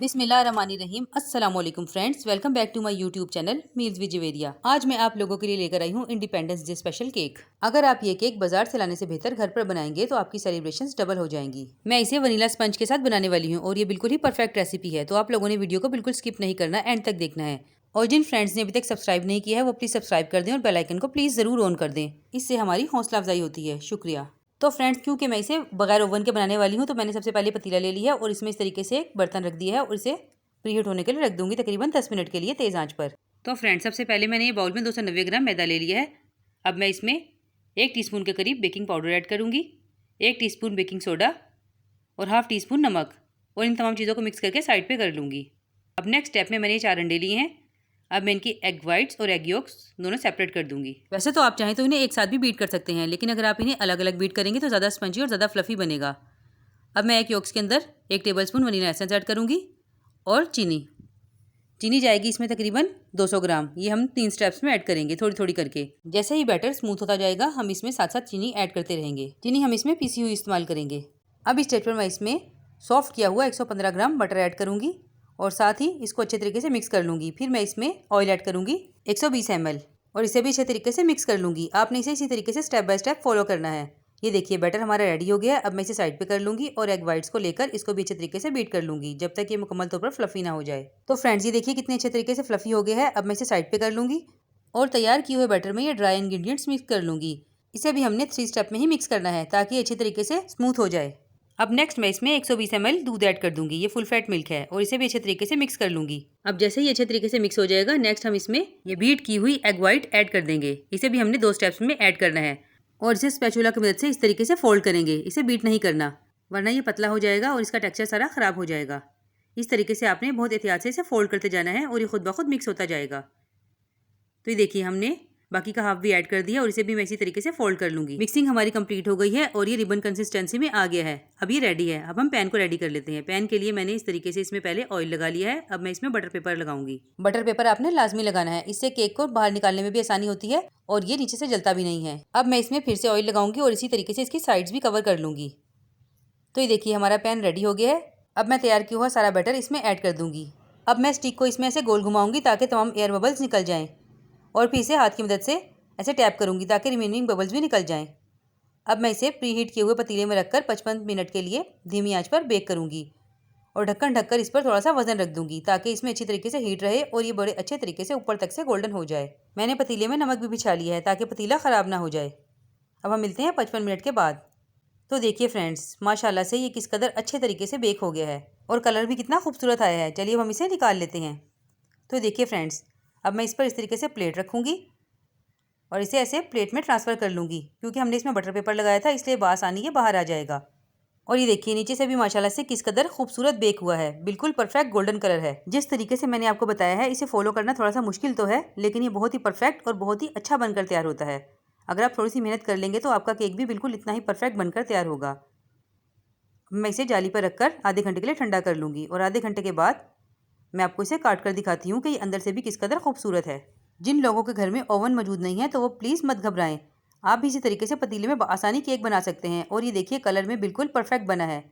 बिस्मिल्लाहिर्रहमानिर्रहीम। अस्सलाम वालेकुम friends, welcome back to my YouTube channel मीर्स विजवेरिया। आज मैं आप लोगों के लिए लेकर आई हूँ इंडिपेंडेंस डे स्पेशल केक। अगर आप ये केक बाजार से लाने से बेहतर घर पर बनाएंगे तो आपकी सेलिब्रेशंस डबल हो जाएंगी। मैं इसे वनीला स्पंज के साथ बनाने वाली हूँ और ये बिल्कुल ही परफेक्ट रेसिपी है, तो आप लोगों ने वीडियो को बिल्कुल स्किप नहीं करना, एंड तक देखना है। और जिन फ्रेंड्स ने अभी तक सब्सक्राइब नहीं किया है वो प्लीज़ सब्सक्राइब कर दें और बेल आइकन को प्लीज़ ज़रूर ऑन कर दें, इससे हमारी हौसला अफजाई होती है। शुक्रिया। तो फ्रेंड्स, क्योंकि मैं इसे बगैर ओवन के बनाने वाली हूँ तो मैंने सबसे पहले पतीला ले लिया और इसमें इस तरीके से एक बर्तन रख दिया है और इसे प्रीहीट होने के लिए रख दूंगी तकरीबन 10 मिनट के लिए तेज़ आंच पर। तो फ्रेंड्स, सबसे पहले मैंने ये बाउल में 290 ग्राम मैदा ले लिया है। अब मैं इसमें 1 टीस्पून के करीब बेकिंग पाउडर ऐड करूँगी, 1 टीस्पून बेकिंग सोडा और हाफ टी स्पून नमक, और इन तमाम चीज़ों को मिक्स करके साइड पे कर लूँगी। अब नेक्स्ट स्टेप में मैंने ये 4 अंडे लिए हैं। अब मैं इनकी एग वाइट्स और एग योक्स दोनों सेपरेट कर दूंगी। वैसे तो आप चाहें तो इन्हें एक साथ भी बीट कर सकते हैं, लेकिन अगर आप इन्हें अलग अलग बीट करेंगे तो ज़्यादा स्पंजी और ज़्यादा फ्लफी बनेगा। अब मैं एग योक्स के अंदर 1 टेबलस्पून वनीला एसेंस ऐड करूँगी और चीनी जाएगी इसमें तकरीबन 200 ग्राम। ये हम 3 स्टेप्स में ऐड करेंगे, थोड़ी थोड़ी करके। जैसे ही बैटर स्मूथ होता जाएगा हम इसमें साथ साथ चीनी ऐड करते रहेंगे। चीनी हम इसमें पीसी हुई इस्तेमाल करेंगे। अब इस स्टेज पर मैं इसमें सॉफ्ट किया हुआ 115 ग्राम बटर ऐड करूँगी और साथ ही इसको अच्छे तरीके से मिक्स कर लूँगी। फिर मैं इसमें ऑयल ऐड करूँगी 120 ml और इसे भी अच्छे तरीके से मिक्स कर लूँगी। आपने इसे इसी तरीके से स्टेप बाय स्टेप फॉलो करना है। ये देखिए, बैटर हमारा रेडी हो गया है। अब मैं इसे साइड पे कर लूँगी और एग वाइट्स को लेकर इसको भी अच्छे तरीके से बीट कर लूँगी जब तक ये मुकम्मल तौर पर फ्लफी ना हो जाए। तो फ्रेंड्स, ये देखिए कितने अच्छे तरीके से फ्लफी हो गया है। अब मैं इसे साइड पे कर लूँगी और तैयार किए हुए बैटर में ये ड्राई इंग्रेडिएंट्स मिक्स कर लूँगी। इसे भी हमने 3 स्टेप में ही मिक्स करना है ताकि अच्छे तरीके से स्मूथ हो जाए। अब नेक्स्ट मैं इसमें 120 ml दूध ऐड कर दूंगी। ये फुल फैट मिल्क है और इसे भी अच्छे तरीके से मिक्स कर लूंगी। अब जैसे ही अच्छे तरीके से मिक्स हो जाएगा, नेक्स्ट हम इसमें ये बीट की हुई एग वाइट ऐड कर देंगे। इसे भी हमने 2 स्टेप्स में ऐड करना है और इसे स्पैचुला की मदद से इस तरीके से फोल्ड करेंगे। इसे बीट नहीं करना, वरना ये पतला हो जाएगा और इसका टेक्सचर सारा खराब हो जाएगा। इस तरीके से आपने बहुत एहतियात से इसे फोल्ड करते जाना है और ये खुद ब खुद मिक्स होता जाएगा। तो ये देखिए, हमने बाकी का हाफ भी ऐड कर दिया और इसे भी मैं इसी तरीके से फोल्ड कर लूंगी। मिक्सिंग हमारी कंप्लीट हो गई है और ये रिबन कंसिस्टेंसी में आ गया है। अब ये रेडी है। अब हम पैन को रेडी कर लेते हैं। पैन के लिए मैंने इस तरीके से इसमें पहले ऑयल लगा लिया है। अब मैं इसमें बटर पेपर लगाऊंगी। बटर पेपर आपने लाजमी लगाना है, इससे केक को बाहर निकालने में भी आसानी होती है और ये नीचे से जलता भी नहीं है। अब मैं इसमें फिर से ऑयल लगाऊंगी और इसी तरीके से इसकी साइड्स भी कवर कर लूंगी। तो ये देखिए, हमारा पैन रेडी हो गया है। अब मैं तैयार किया हुआ सारा बैटर इसमें ऐड कर दूंगी। अब मैं स्टिक को इसमें ऐसे गोल घुमाऊंगी ताकि तमाम एयर बबल्स निकल जाएं और फिर इसे हाथ की मदद से ऐसे टैप करूंगी ताकि रिमेनिंग बबल्स भी निकल जाएं। अब मैं इसे प्री हीट किए हुए पतीले में रखकर 55 मिनट के लिए धीमी आंच पर बेक करूंगी और ढक्कन ढककर इस पर थोड़ा सा वजन रख दूंगी ताकि इसमें अच्छी तरीके से हीट रहे और ये बड़े अच्छे तरीके से ऊपर तक से गोल्डन हो जाए। मैंने पतीले में नमक भी बिछा लिया है ताकि पतीला ख़राब ना हो जाए। अब हम मिलते हैं 55 मिनट के बाद। तो देखिए फ्रेंड्स, माशाल्लाह से ये किस कदर अच्छे तरीके से बेक हो गया है और कलर भी कितना खूबसूरत आया है। चलिए अब हम इसे निकाल लेते हैं। तो देखिए फ्रेंड्स, अब मैं इस पर इस तरीके से प्लेट रखूँगी और इसे ऐसे प्लेट में ट्रांसफ़र कर लूँगी। क्योंकि हमने इसमें बटर पेपर लगाया था इसलिए बासानी ये बाहर आ जाएगा। और ये देखिए, नीचे से भी माशाल्लाह से किस कदर खूबसूरत बेक हुआ है। बिल्कुल परफेक्ट गोल्डन कलर है। जिस तरीके से मैंने आपको बताया है इसे फॉलो करना थोड़ा सा मुश्किल तो है, लेकिन ये बहुत ही परफेक्ट और बहुत ही अच्छा बनकर तैयार होता है। अगर आप थोड़ी सी मेहनत कर लेंगे तो आपका केक भी बिल्कुल इतना ही परफेक्ट बनकर तैयार होगा। मैं इसे जाली पर रखकर आधे घंटे के लिए ठंडा कर लूँगी और आधे घंटे के बाद मैं आपको इसे काट कर दिखाती हूँ कि ये अंदर से भी किस कदर खूबसूरत है। जिन लोगों के घर में ओवन मौजूद नहीं है तो वो प्लीज़ मत घबराएं, आप भी इसी तरीके से पतीले में आसानी केक बना सकते हैं। और ये देखिए, कलर में बिल्कुल परफेक्ट बना है,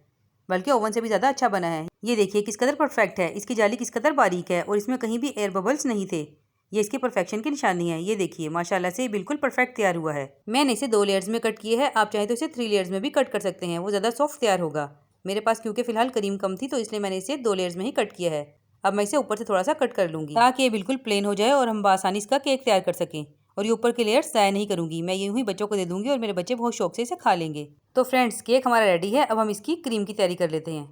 बल्कि ओवन से भी ज़्यादा अच्छा बना है। ये देखिए किस कदर परफेक्ट है, इसकी जाली किस कदर बारीक है और इसमें कहीं भी एयर बबल्स नहीं थे। ये इसके परफेक्शन की निशानी है। ये देखिए माशाल्लाह से बिल्कुल परफेक्ट तैयार हुआ है। मैंने इसे 2 लेयर्स में कट किए हैं, आप चाहें तो इसे 3 लेयर्स में भी कट कर सकते हैं, वो ज़्यादा सॉफ्ट तैयार होगा। मेरे पास क्योंकि फ़िलहाल क्रीम कम थी तो इसलिए मैंने इसे 2 लेयर्स में ही कट किया है। अब मैं इसे ऊपर से थोड़ा सा कट कर लूँगी ताकि ये बिल्कुल प्लेन हो जाए और हम आसानी इसका केक तैयार कर सकें। और ये ऊपर के लेयर्स ज़ाया नहीं करूँगी, मैं यूँ ही बच्चों को दे दूँगी और मेरे बच्चे बहुत शौक से इसे खा लेंगे। तो फ्रेंड्स, केक हमारा रेडी है। अब हम इसकी क्रीम की तैयारी कर लेते हैं।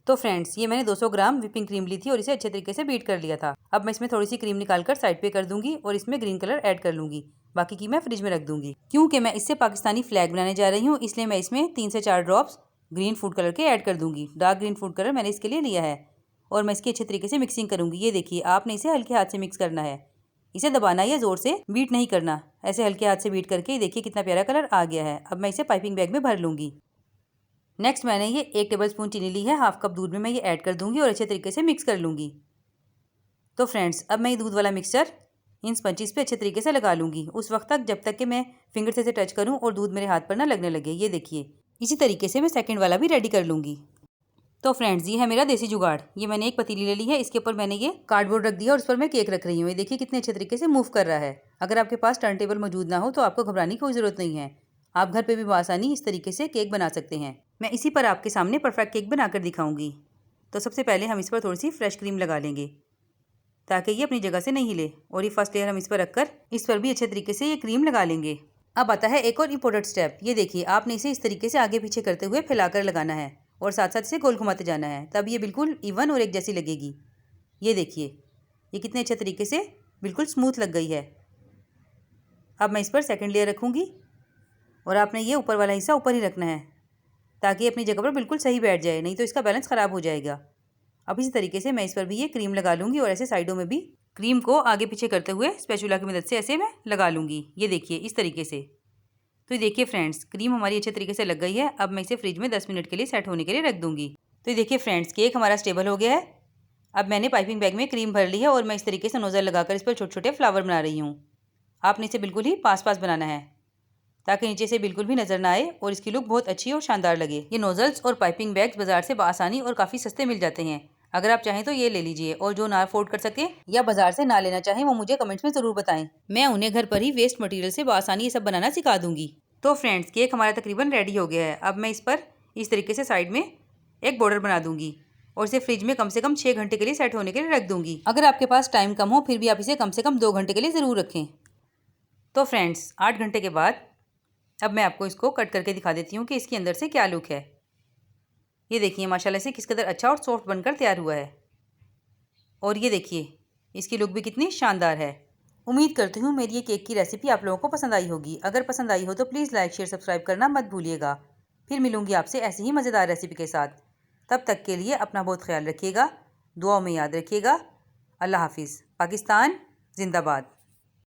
तो फ्रेंड्स, ये मैंने 200 ग्राम व्हिपिंग क्रीम ली थी और इसे अच्छे तरीके से बीट कर लिया था। अब मैं इसमें थोड़ी सी क्रीम निकाल कर साइड पे कर दूंगी और इसमें ग्रीन कलर ऐड कर लूँगी। बाकी की मैं फ्रिज में रख दूँगी। क्योंकि मैं इससे पाकिस्तानी फ्लैग बनाने जा रही हूँ, इसलिए मैं इसमें 3 से 4 ड्रॉप्स ग्रीन फूड कलर के ऐड कर दूँगी। डार्क ग्रीन फूड कलर मैंने इसके लिए लिया है और मैं इसकी अच्छे तरीके से मिक्सिंग करूँगी। ये देखिए, आपने इसे हल्के हाथ से मिक्स करना है, इसे दबाना या ज़ोर से बीट नहीं करना। ऐसे हल्के हाथ से बीट करके देखिए कितना प्यारा कलर आ गया है। अब मैं इसे पाइपिंग बैग में भर लूँगी। नेक्स्ट मैंने ये 1 टेबलस्पून चीनी ली है, हाफ कप दूध में मैं ये ऐड कर दूँगी और अच्छे तरीके से मिक्स कर लूँगी। तो फ्रेंड्स, अब मैं ये दूध वाला मिक्सचर इन स्पंचेस पे अच्छे तरीके से लगा लूँगी उस वक्त तक जब तक कि मैं फिंगर से इसे टच करूँ और दूध मेरे हाथ पर ना लगने लगे। ये देखिए, इसी तरीके से मैं सेकंड वाला भी रेडी कर लूँगी। तो फ्रेंड्स, ये है मेरा देसी जुगाड़। ये मैंने एक पतीली ले ली है, इसके ऊपर मैंने ये कार्डबोर्ड रख दिया और उस पर मैं केक रख रही हूँ। ये देखिए कितने अच्छे तरीके से मूव कर रहा है। अगर आपके पास टर्न टेबल मौजूद ना हो तो आपको घबराने की कोई ज़रूरत नहीं है। आप घर पे भी बआसानी इस तरीके से केक बना सकते हैं। मैं इसी पर आपके सामने परफेक्ट केक बनाकर दिखाऊंगी। तो सबसे पहले हम इस पर थोड़ी सी फ्रेश क्रीम लगा लेंगे ताकि ये अपनी जगह से नहीं हिले। और ये फर्स्ट लेयर हम इस पर रखकर इस पर भी अच्छे तरीके से ये क्रीम लगा लेंगे। अब आता है एक और इम्पोर्टेंट स्टेप। ये देखिए, आपने इसे इस तरीके से आगे पीछे करते हुए फैलाकर लगाना है और साथ साथ इसे गोल घुमाते जाना है, तब ये बिल्कुल इवन और एक जैसी लगेगी। ये देखिए, ये कितने अच्छे तरीके से बिल्कुल स्मूथ लग गई है। अब मैं इस पर सेकंड लेयर रखूँगी और आपने ये ऊपर वाला हिस्सा ऊपर ही रखना है ताकि अपनी जगह पर बिल्कुल सही बैठ जाए, नहीं तो इसका बैलेंस ख़राब हो जाएगा। अब इसी तरीके से मैं इस पर भी ये क्रीम लगा लूँगी और ऐसे साइडों में भी क्रीम को आगे पीछे करते हुए स्पैचुला की मदद से ऐसे मैं लगा लूँगी। ये देखिए इस तरीके से। तो ये देखिए फ्रेंड्स, क्रीम हमारी अच्छे तरीके से लग गई है। अब मैं इसे फ्रिज में 10 मिनट के लिए सेट होने के लिए रख दूँगी। तो ये देखिए फ्रेंड्स, केक हमारा स्टेबल हो गया है। अब मैंने पाइपिंग बैग में क्रीम भर ली है और मैं इस तरीके से नोज़ल लगाकर इस पर छोटे छोटे फ्लावर बना रही हूँ। आपने इसे बिल्कुल ही पास पास बनाना है ताकि नीचे से बिल्कुल भी नज़र ना आए और इसकी लुक बहुत अच्छी और शानदार लगे। ये नोज़ल्स और पाइपिंग बैग्स बाजार से बआसानी और काफ़ी सस्ते मिल जाते हैं। अगर आप चाहें तो ये ले लीजिए, और जो ना अफोर्ड कर सके या बाजार से ना लेना चाहें वो मुझे कमेंट्स में ज़रूर बताएं। मैं उन्हें घर पर ही वेस्ट मटेरियल से बआसानी ये सब बनाना सिखा दूंगी। तो फ्रेंड्स, केक हमारा तकरीबन रेडी हो गया है। अब मैं इस पर इस तरीके से साइड में एक बॉर्डर बना दूंगी और इसे फ्रिज में कम से कम 6 घंटे के लिए सेट होने के लिए रख दूंगी। अगर आपके पास टाइम कम हो फिर भी आप इसे कम से कम 2 घंटे के लिए ज़रूर रखें। तो फ्रेंड्स, 8 घंटे के बाद अब मैं आपको इसको कट करके दिखा देती हूँ कि इसके अंदर से क्या लुक है। ये देखिए माशाल्लाह से किस कदर अच्छा और सॉफ्ट बनकर तैयार हुआ है। और ये देखिए इसकी लुक भी कितनी शानदार है। उम्मीद करती हूँ मेरी ये केक की रेसिपी आप लोगों को पसंद आई होगी। अगर पसंद आई हो तो प्लीज़ लाइक शेयर सब्सक्राइब करना मत भूलिएगा। फिर मिलूँगी आपसे ऐसी ही मज़ेदार रेसिपी के साथ। तब तक के लिए अपना बहुत ख्याल रखिएगा, दुआओं में याद रखिएगा। अल्लाह हाफिज़। पाकिस्तान जिंदाबाद।